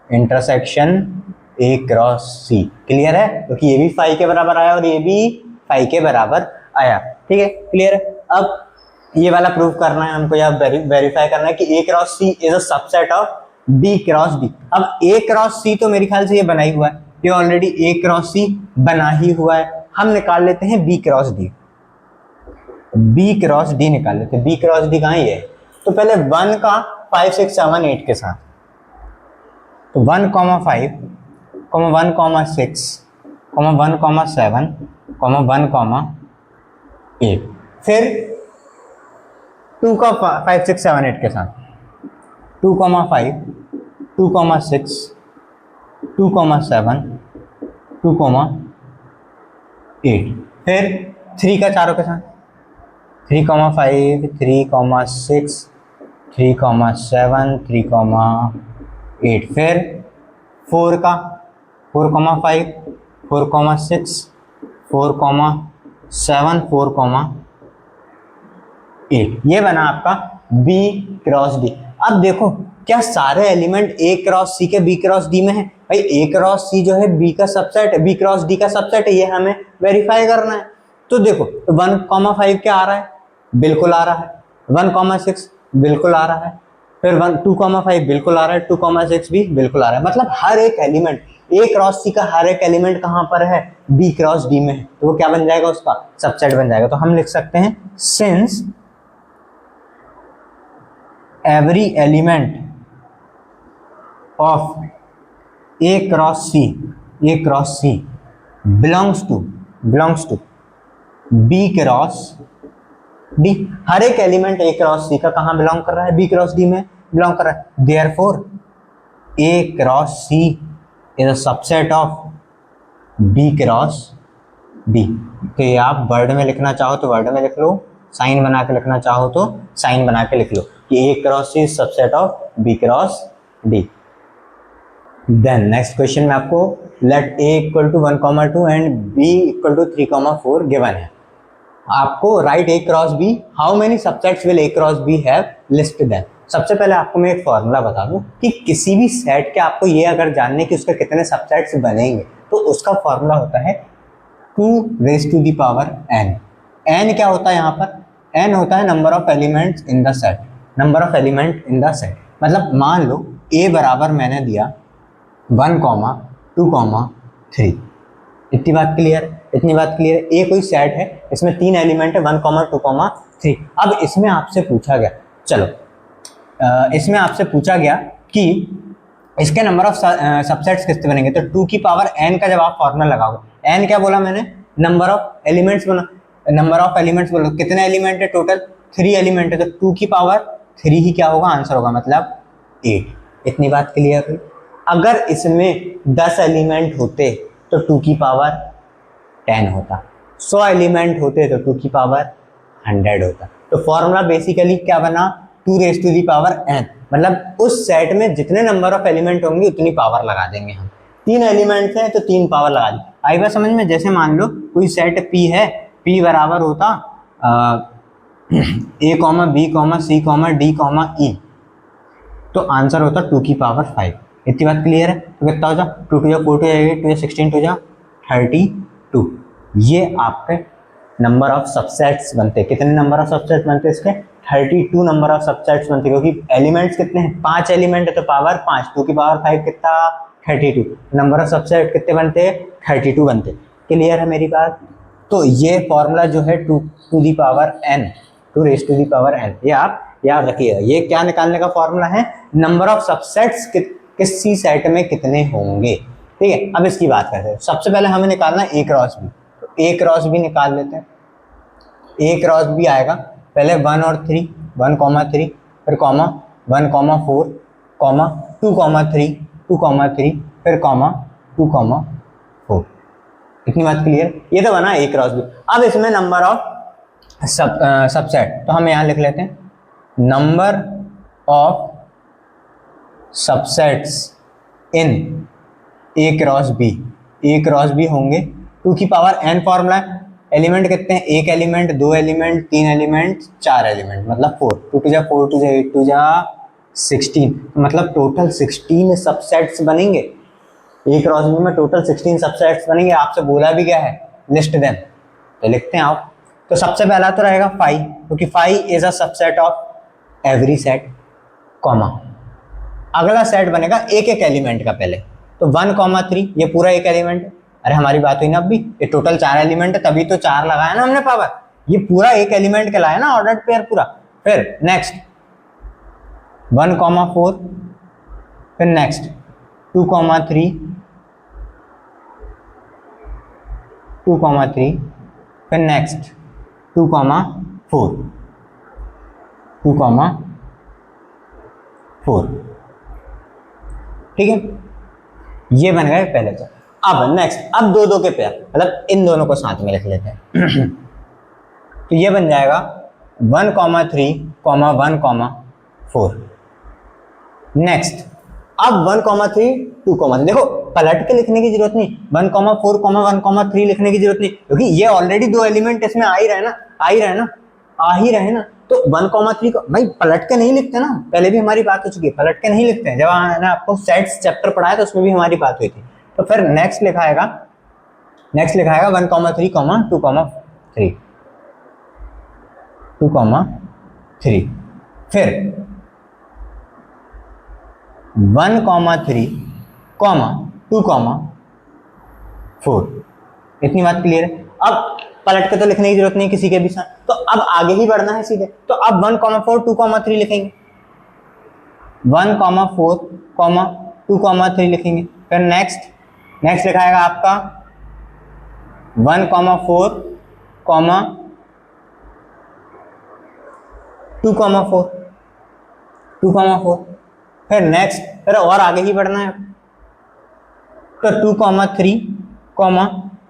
intersection A cross C. Clear है? क्योंकि ये भी 5 के बराबर आया और ये भी 5 के बराबर आया। ठीक है, क्लियर है। अब ये वाला प्रूव करना है हमको, या वेरीफाई करना है कि A cross C is a subset of B cross D. अब ए क्रॉस सी तो मेरे ख्याल से ये बना ही हुआ है, ये ऑलरेडी ए क्रॉस सी बना ही हुआ है। हम निकाल लेते हैं बी क्रॉस डी। निकाल लेते हैं। बी क्रॉस डी कहाँ है? तो पहले 1 का 5, 6, 7, 8 के साथ, तो 1, 5, 1, 6, 1, 7, 1, 8, फिर 2 का 5, 6, 7, 8 के साथ, 2, 5, 2,6, 2,7, 2,8। फिर 3 का चारों के साथ 3,5, 3,6, 3,7, 3,8। फिर 4 का 4,5, 4,6, 4,7, 4,8। ये बना आपका B क्रॉस D। अब देखो क्या सारे एलिमेंट A क्रॉस C के B क्रॉस D में है? भाई A क्रॉस C जो है B का सबसेट है, B क्रॉस D का सबसेट है, ये हमें वेरीफाई करना है। तो देखो 1,5 क्या आ रहा है? बिल्कुल आ रहा है। 1,6 बिल्कुल आ रहा है। फिर 2,5 बिल्कुल आ रहा है, 2,6 भी बिल्कुल आ रहा है। मतलब हर एक एलिमेंट A क्रॉस C का हर एक एलिमेंट कहाँ पर है? B क्रॉस D में है। तो वो क्या बन जाएगा? उसका सबसेट बन जाएगा। तो हम लिख सकते हैं since every element of A cross C belongs to B cross D। हर एक एलिमेंट A क्रॉस C का कहाँ बिलोंग कर रहा है? B क्रॉस D में बिलोंग कर रहा है। Therefore A cross C is a subset of B cross D। तो ये आप वर्ड में लिखना चाहो तो वर्ड में लिख लो, साइन बना के लिखना चाहो तो साइन बना के लिख लो कि A cross C is subset of B cross D। Then next question में आपको let A equal to 1,2 and B equal to 3,4 given है। आपको write A cross B, how many subsets will A cross B हैव, लिस्ट देम। सबसे पहले आपको मैं एक फॉर्मूला बता दूं कि किसी भी सेट के आपको ये अगर जानने कि उसके कितने सबसेट्स बनेंगे तो उसका फॉर्मूला होता है 2 raise to the power n। n क्या होता है यहाँ पर? n होता है number of elements in the set, number of element in the set. मतलब मान लो a बराबर मैंने दिया 1, 2, 3। इतनी बात क्लियर? इतनी बात क्लियर? a कोई सेट है, इसमें 3 एलिमेंट है 1, 2, 3। अब इसमें आपसे पूछा गया, चलो इसमें आपसे पूछा गया कि इसके नंबर ऑफ सबसेट्स कितने बनेंगे। तो 2 की पावर n का जब आप फॉर्मूला लगाओगे, n क्या बोला मैंने? नंबर ऑफ एलिमेंट्स बोला, नंबर ऑफ एलिमेंट्स बोलो। कितने एलिमेंट है टोटल? 3 एलिमेंट है, तो 2 की पावर 3 ही क्या होगा? आंसर होगा, मतलब 8। इतनी बात क्लियर हुई? अगर इसमें 10 एलिमेंट होते तो 2 की पावर 10 होता, 100 एलिमेंट होते तो 2 की पावर 100 होता। तो फॉर्मूला बेसिकली क्या बना? 2 raise to the power n। मतलब उस सेट में जितने नंबर ऑफ एलिमेंट होंगे उतनी पावर लगा देंगे हम। 3 एलिमेंट्स हैं तो 3 पावर लगा दी। आई बात समझ में? जैसे मान लो कोई सेट P है, P बराबर होता A, B, C, D, E, तो आंसर होता 2 की पावर 5। इतनी बात क्लियर है? तो कितना हो जाए? 2 2 4 2 8 2 16 2 32। ये आपके नंबर ऑफ सबसेट्स बनते। कितने नंबर ऑफ सबसेट्स बनते इसके? 32 नंबर ऑफ सबसेट्स बनते, क्योंकि एलिमेंट्स कितने हैं? 5 एलिमेंट है तो पावर 5, 2 की पावर 5 कितना? 32। नंबर ऑफ सबसेट कितने बनते? 32 बनते। क्लियर है मेरी बात? तो ये फॉर्मूला जो है 2 to the power n, 2 raise to the power n, ये आप याद रखिएगा। ये क्या निकालने का फॉर्मूला है? नंबर ऑफ सबसेट्स किसी सेट में कितने होंगे। ठीक है, अब इसकी बात करते हैं। सबसे पहले हमें निकालना है A क्रॉस B, तो A क्रॉस B निकाल लेते हैं। A क्रॉस B आएगा पहले 1 और 3, 1, 3, फिर कॉमा 1, 4, 2, 3, 2, 3, फिर कॉमा 2, 4। इतनी बात क्लियर? ये तो बना A क्रॉस B। अब इसमें नंबर ऑफ सबसेट, तो हम यहाँ लिख लेते हैं number of subsets in A cross B। A cross B होंगे 2 की पावर n। फॉर्मूला है, एलिमेंट कितने हैं? 1 एलिमेंट, 2 एलिमेंट, 3 एलिमेंट, 4 एलिमेंट, मतलब 4। 2 2 जा 4, 2 जा 8, 2 जा 16, मतलब टोटल 16 सबसेट्स बनेंगे। A क्रॉस B में टोटल 16 सबसेट्स बनेंगे। आपसे बोला भी गया है लिस्ट देम, तो लिखते हैं आप। तो सबसे पहला तो रहेगा 5, क्योंकि 5 is a subset of every set, comma अगला सेट बनेगा एक एक एलिमेंट का पहले, तो 1, 3 ये पूरा एक एलिमेंट है। अरे हमारी बात हुई ना अभी, ये टोटल 4 एलिमेंट है, तभी तो 4 लगाया ना हमने पावर। ये पूरा एक एलिमेंट कहलाया ना, ऑर्डर्ड पेयर पूरा। फिर नेक्स्ट 1, 4, फिर नेक्स्ट 2, 3, 2, 3, फिर नेक्स्ट 2, 4, 2, 4। ठीक है, ये बन गए पहले तो। अब नेक्स्ट, अब दो दो के पेयर, मतलब इन दोनों को साथ में लिख लेते हैं तो ये बन जाएगा 1,3, 1,4। नेक्स्ट, अब 1,3, 2,3, देखो पलट के लिखने की जरूरत नहीं, 1,4, 1,3 लिखने की जरूरत नहीं, क्योंकि ये ऑलरेडी दो एलिमेंट इसमें आ ही रहे ना, तो 1,3 को भाई पलट के नहीं लिखते ना, पहले भी हमारी बात हो चुकी है, पलट के नहीं लिखते हैं। जब मैंने आपको सेट्स चैप्टर पढ़ाया तो उसमें भी हमारी बात हुई थी। तो फिर नेक्स्ट लिखाएगा 1,3, 2,3, 2,3, फिर 1,3, 2,4। इतनी बात क्लियर है। अब पलट के तो लिखने की जरूरत नहीं किसी के भी साथ, तो अब आगे ही बढ़ना है सीधे। तो अब 1,4, 2,3 लिखेंगे, 1,4, 2,3 लिखेंगे। फिर नेक्स्ट लिखाएगा आपका 1,4, 2,4, फिर नेक्स्ट, फिर और आगे ही बढ़ना है, तो 2,3,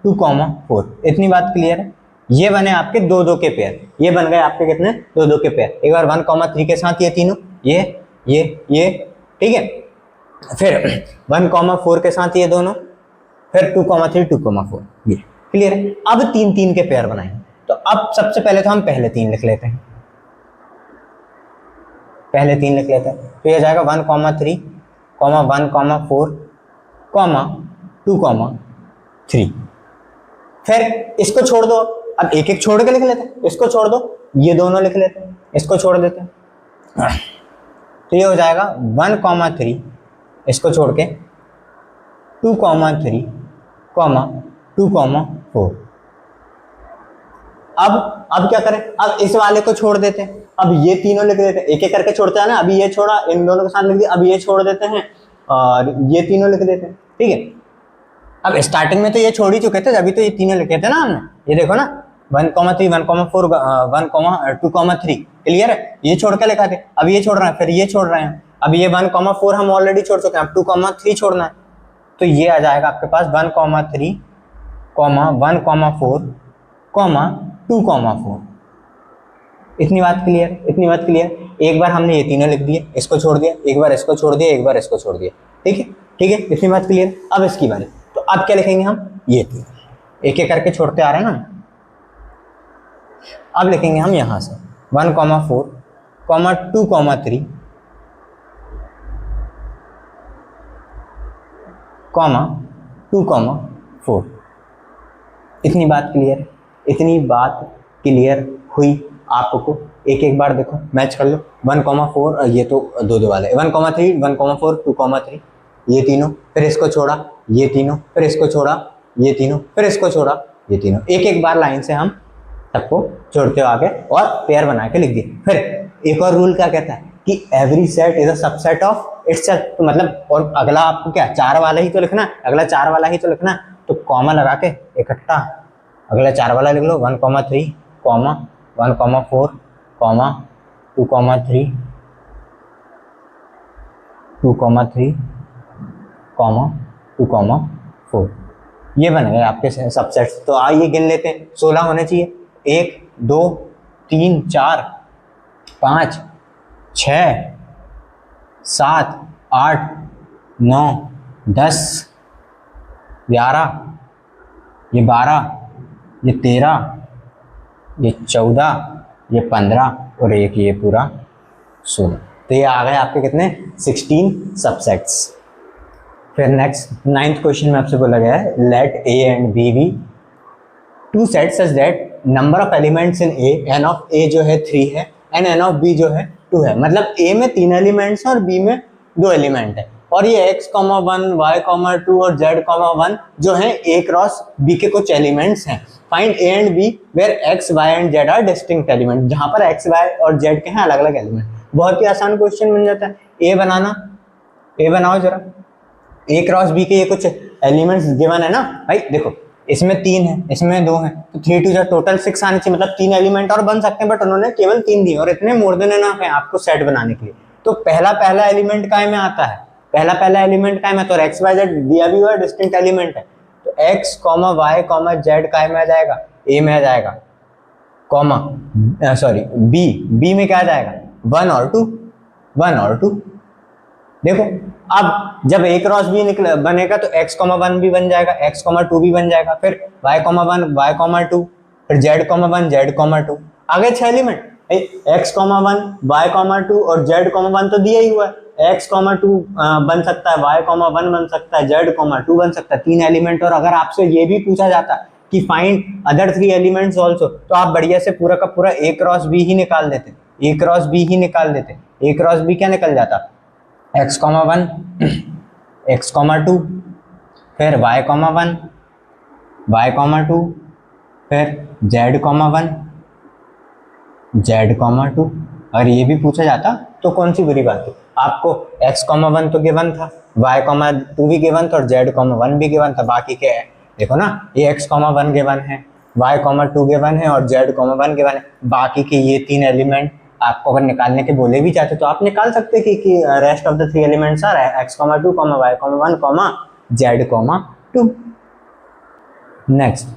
2,4। इतनी बात क्लियर है। ये बने आपके दो दो के पेयर, ये बन गए आपके कितने, दो दो के पेयर। एक बार 1,3 के साथ ये तीनों, ये ठीक है, फिर 1,4 के साथ ये दोनों, फिर 2,3, 2,4, ये क्लियर है। अब तीन तीन के पेयर बनाएंगे, तो अब सबसे पहले तो हम पहले तीन लिख लेते हैं, तो ये जाएगा 1,3, 1,4, 2,3। फिर इसको छोड़ दो, अब एक एक छोड़ के लिख लेते हैं, इसको छोड़ दो, ये दोनों लिख लेते हैं, इसको छोड़ देते हैं, तो ये हो जाएगा 1,3, इसको छोड़ के 2,3, 2,4। अब क्या करें, अब इस वाले को छोड़ देते हैं, अब ये तीनों लिख देते हैं, एक एक करके छोड़ते हैं ना, अभी ये छोड़ा, इन दोनों के साथ लिख दिया, अब ये छोड़ देते हैं और ये तीनों लिख देते हैं, ठीक है। अब स्टार्टिंग में तो ये छोड़ ही चुके थे, अभी तो ये तीनों लिखे थे ना हमने, ये देखो ना 1,3, 1,4, 2,3, क्लियर है। ये छोड़ के लिखा थे, अब ये छोड़ रहे हैं, फिर ये छोड़ रहे हैं, अब ये 1,4 हम ऑलरेडी छोड़ चुके हैं, अब 2,3 छोड़ना है, तो ये आ जाएगा आपके पास 1,3, 1,4, 2,4। इतनी बात क्लियर। एक बार हमने ये तीनों लिख दिए, इसको छोड़ दिया, एक बार इसको छोड़ दिया, एक बार इसको छोड़ दिया, ठीक है, इतनी बात क्लियर। अब इसकी बारी, तो अब क्या लिखेंगे हम, ये तीन एक एक करके छोड़ते आ रहे हैं ना, अब लिखेंगे हम यहां से 1,4, 2,3, 2,4। इतनी बात क्लियर हुई आपको। एक एक बार देखो, मैच कर लो, 1,4, ये तो दो दो वाले, 1,3, 1,4, 2,3, ये तीनों, फिर इसको छोड़ा, ये तीनों, फिर इसको छोड़ा, ये तीनों, फिर इसको छोड़ा, ये तीनों, एक एक बार लाइन से हम सबको जोड़ते हो आगे और पेयर बना के लिख दिए। फिर एक और रूल क्या कहता है कि every set is a subset of itself, तो मतलब, और अगला आपको क्या, चार वाला ही तो लिखना है, तो कॉमा लगा के इकट्ठा अगला चार वाला लिख लो, 1,3, 1,4, 2,3, 2,4। ये बन गए आपके सबसेट्स। तो आइए गिन लेते हैं, 16 होने चाहिए, 1, 2, 3, 4, 5, 6, 7, 8, 9, 10, 11, ये 12, ये 13, ये 14, ये 15 और एक ये पूरा 16। तो ये आ गए आपके कितने, 16 सबसेट्स। फिर नेक्स्ट 9th क्वेश्चन में आपसे बोला गया है, let A and B be two sets such that number of elements in A, n of A जो है 3 है एंड एन ऑफ बी जो है 2 है। मतलब ए में 3 एलिमेंट्स हैं और बी में 2 एलिमेंट है, और ये x, 1, y, 2 और z, 1 जो है a क्रॉस b के कुछ एलिमेंट्स हैं। Find a and b where x, y and z are distinct element, जहां पर x, y और z के हैं अलग अलग एलिमेंट। बहुत ही आसान क्वेश्चन बन जाता है। a बनाओ जरा, a क्रॉस b के ये कुछ एलिमेंट्स गिवन है ना भाई, देखो इसमें 3 है, इसमें 2 है, तो 3 2 टोटल 6 आने चाहिए, मतलब 3 एलिमेंट और बन सकते हैं, बट उन्होंने केवल 3 दिए और इतने मोर देन एनफ है आपको सेट बनाने के लिए। तो पहला एलिमेंट काय में आता है, पहला पहला एलिमेंट का है, मैं तो एक्स वाई जेड दिया भी हुआ है, डिस्टिंक्ट एलिमेंट है, तो x comma y comma z का में आ जाएगा, ए में आ जाएगा, कॉमा सॉरी बी में क्या आ जाएगा, 1 और 2, 1 और 2। देखो अब जब ए क्रॉस बी निकले बनेगा तो x कॉमा 1 भी बन जाएगा, x कॉमा 2 भी बन जाएगा, फिर y कॉमा 1 y कॉमा 2, फिर z कॉमा 1 z कॉमा 2, आगे 6 element, x comma 1 y comma 2 और z कॉमा 1 तो दिया ही हुआ है, x कॉमा 2 बन सकता है, y कॉमा 1 बन सकता है, z कॉमा 2 बन सकता है, 3 एलिमेंट। और अगर आपसे ये भी पूछा जाता कि फाइंड अदर 3 एलिमेंट्स आल्सो, तो आप बढ़िया से पूरा का पूरा a क्रॉस b ही निकाल देते, a क्रॉस b ही निकाल देते, a क्रॉस b क्या निकल जाता, x कॉमा 1 x कॉमा 2, फिर y कॉमा 1 y कॉमा 2, फिर z कॉमा 1 z कॉमा 2। अगर ये भी पूछा जाता तो कौन सी बुरी बात है, आपको x कॉमा 1 तो गिवन था, y कॉमा 2 भी गिवन था और z कॉमा 1 भी गिवन था, बाकी क्या है देखो ना, ये x कॉमा 1 गिवन है, y कॉमा 2 गिवन है और z कॉमा 1 गिवन है, बाकी के ये 3 एलिमेंट आपको अगर निकालने के बोले भी जाते तो आप निकाल सकते कि rest of the 3 elements are x comma 2 comma y comma 1 comma z comma 2। Next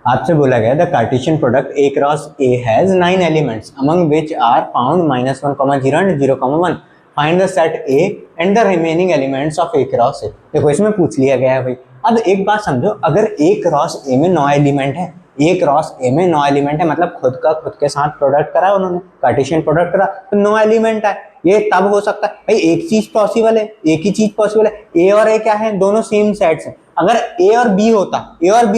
आपसे बोला गया the cartesian product a cross a has 9 elements among which are found -1 comma 0 and 0 comma 1, find the set a and the remaining elements of a cross a। देखो इसमें पूछ लिया गया है भाई, अब एक बात समझो, अगर a क्रॉस a में 9 एलिमेंट है, ए क्रॉस ए में 9 एलिमेंट है, मतलब खुद के साथ प्रोडक्ट करा उन्होंने, कार्टेशियन प्रोडक्ट करा तो 9 एलिमेंट है, ये तब हो सकता है भाई एक चीज पॉसिबल है, एक ही चीज पॉसिबल है, ए और ए क्या है, दोनों सेम सेट्स हैं। अगर ए और बी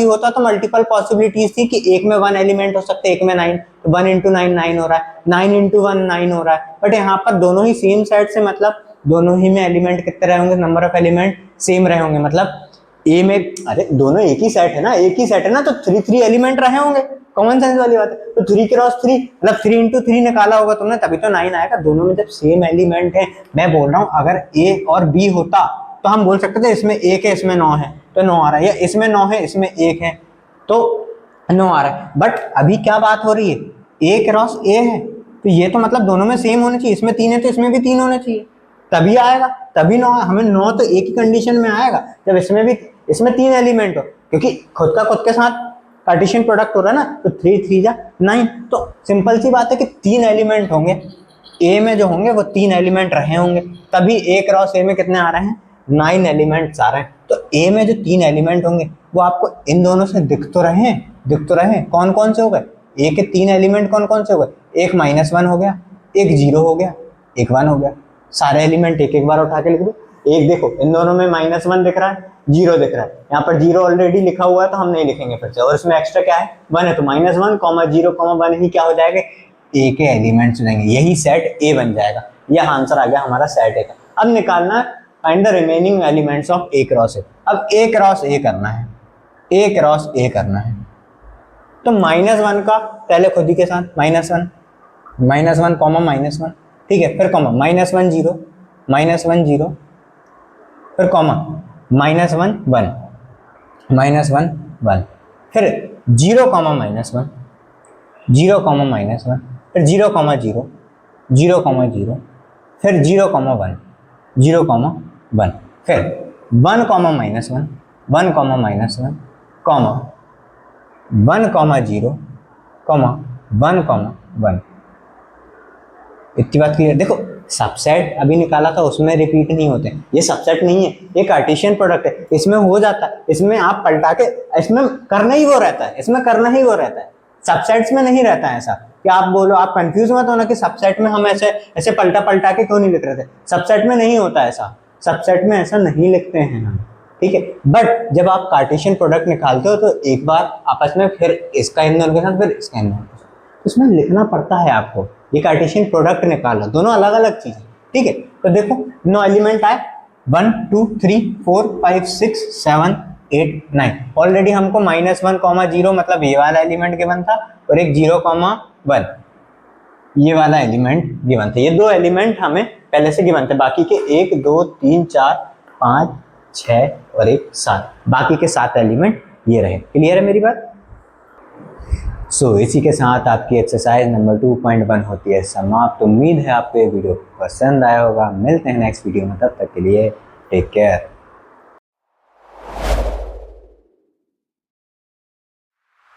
होता तो मल्टीपल पॉसिबिलिटीज थी कि एक में 1 एलिमेंट हो सकता है, एक में 9, तो 1 इंटू 9 9 हो रहा है, 9 इंटू 1 9 हो रहा है, बट यहाँ पर दोनों ही सेम सेट्स है, मतलब दोनों ही में एलिमेंट कितने रहे होंगे, नंबर ऑफ एलिमेंट सेम रहे होंगे, मतलब ए में, अरे दोनों एक ही सेट है ना, एक ही सेट है ना, तो 3 एलिमेंट रहे होंगे, कॉमन सेंस वाली बात है, तो 3 क्रॉस 3 मतलब 3 इंटू 3 निकाला होगा तुमने, तभी तो 9 आएगा, दोनों में जब सेम एलिमेंट है। मैं बोल रहा हूँ अगर ए और बी होता तो हम बोल सकते थे इसमें 1 है इसमें 9 है तो 9 आ रहा है, या इसमें 9 है इसमें 1 है तो 9 आ रहा है, बट अभी क्या बात हो रही है, ए क्रॉस ए है तो ये तो मतलब दोनों में सेम होने चाहिए, इसमें 3 है तो इसमें भी 3 होने चाहिए, तभी आएगा, तभी 9, हमें 9 तो एक ही कंडीशन में आएगा जब इसमें 3 एलिमेंट हो, क्योंकि खुद के साथ कार्टेशियन प्रोडक्ट हो रहा है ना, तो 3 3 जा 9, तो सिंपल सी बात है कि 3 एलिमेंट होंगे, ए में जो होंगे वो 3 एलिमेंट रहे होंगे, तभी ए क्रॉस ए में कितने आ रहे हैं, 9 एलिमेंट्स आ रहे हैं। तो ए में जो 3 एलिमेंट होंगे वो आपको इन दोनों से दिख तो रहे, कौन कौन से हो गए, ए के 3 एलिमेंट कौन कौन से हो गए, एक -1 हो गया, एक 0 हो गया, एक 1 हो गया, सारे एलिमेंट एक बार उठा के लिख दो। एक देखो इन दोनों में -1 दिख रहा है, 0 दिख रहा है, यहाँ पर 0 ऑलरेडी लिखा हुआ है तो हम नहीं लिखेंगे फिर से, और इसमें एक्स्ट्रा क्या है 1 है, तो -1, 0, 1 ही क्या हो जाएगा, ए के एलिमेंट्स हो जाएंगे, यही सेट ए बन जाएगा। यह आंसर आ गया हमारा सेट ए का। अब निकालना find the remaining elements of A cross ए। अब ए क्रॉस ए करना है, ए क्रॉस ए करना है तो -1 का पहले खुद ही के साथ -1 कॉमा -1, ठीक है, फिर कॉमा -1 0 -1 0, फिर कॉमा -1 1 फिर 0 कॉमा -1 0 कॉमा -1, फिर 0 कॉमा 0 0 कॉमा 0, फिर 0 कॉमा 1 0 कॉमा 1, फिर 1 comma -1 1 comma -1 comma 1 comma 0 comma 1 comma 1। इतनी बात क्लियर। देखो सबसेट अभी निकाला था उसमें रिपीट नहीं होते, ये सबसेट नहीं है, ये कार्टेशियन प्रोडक्ट है, इसमें हो जाता है, इसमें आप पलटा के इसमें करना ही वो रहता है, सबसेट्स में नहीं रहता है ऐसा कि आप बोलो, आप कंफ्यूज मत होना कि सबसेट में हम ऐसे पलटा के क्यों नहीं लिख रहे थे, सबसेट में नहीं होता ऐसा, सबसेट में ऐसा नहीं लिखते हैं हम, ठीक है। बट जब आप कार्टेशियन प्रोडक्ट निकालते हो तो एक बार आपस में, फिर इसका इन दोनों के साथ, फिर इसका इन दोनों के साथ, उसमें लिखना पड़ता है आपको, ये कार्टेशियन प्रोडक्ट निकालना, दोनों अलग अलग चीज है, ठीक है। तो देखो 9 एलिमेंट आए, 1 2 3 4 5 6 7 8 9, ऑलरेडी हमको -1 कॉमा 0 मतलब ये वाला एलिमेंट गिवन था, और एक 0 कॉमा 1 ये वाला एलिमेंट गिवन था, ये 2 एलिमेंट हमें पहले से गिवन थे, बाकी के 1 2 3 4 5 6 और 1 7, बाकी के 7 एलिमेंट ये रहे। क्लियर है मेरी बात? सो इसी के साथ आपकी एक्सरसाइज नंबर 2.1 होती है समाप्त। उम्मीद है आपको ये वीडियो पसंद आया होगा। मिलते हैं नेक्स्ट वीडियो में, तब तक के लिए टेक केयर।